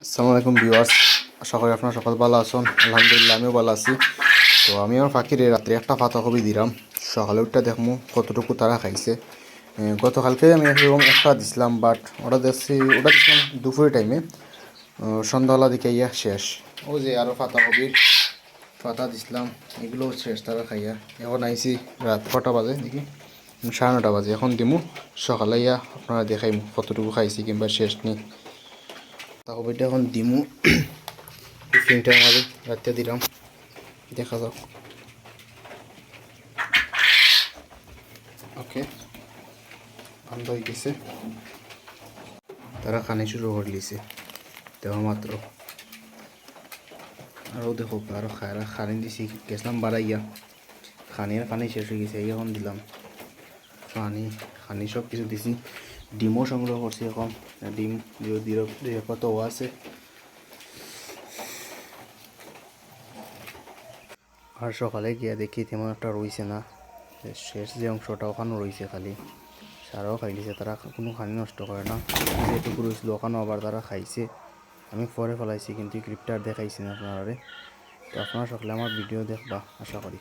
আসসালামু আলাইকুম ভিউয়ার্স, আশা করি আপনারা সকল ভালো আছেন। আলহামদুলিল্লাহ আমিও ভালো আছি। তো আমি আমার পাখিরে রাত্রে একটা পাতাকপি দিলাম, সকালে উঠটা দেখবো কতটুকু তারা খাইছে। গতকালকে আমি এরকম একটা দিছিলাম, বাট ওটা দিছিলাম দুপুরের টাইমে, সন্ধ্যাবেলা দিকে ইয়া শেষ। ও যে আরও পাতাকপির পাতা দিছিলাম, এগুলোও শেষ তারা খাইয়া। এখন আইছি রাত কটা বাজে দেখি, 9:30 বাজে। এখন দিমু সকালে ইয়া আপনারা দেখাইমু কতটুকু খাইছি কিংবা শেষ নেই। পাতাকপিটা এখন দিমু 15টার মাঝে রাত্রে দিলাম, দেখা যাক। ওকে, বন্ধ হয়ে গেছে, তারা খানি শুরু করে দিয়েছে দেওয়া মাত্র। আরও দেখো আরও খানি দিছি, গেছিলাম বাড়াইয়া, খানি শেষ হয়ে গেছে। এখন দিলাম খানি সব কিছু দিছি। ডিমও সংগ্রহ করছি এখন, ডিম দুই কত আছে। আর সকালে গিয়া দেখি তেমন একটা রয়েছে না, শেষ যে অংশটা ওখানেও রয়েছে খালি। সারাও খাই দিছে, তারা কোনো খানি নষ্ট করে না। যেটুকু রয়েছিল ওখানেও আবার তারা খাইছে। আমি পরে ফেলাইছি কিন্তু ক্লিপটা আর দেখাইছি না আপনারা। তো আপনারা সকলে আমার ভিডিও দেখবা আশা করি।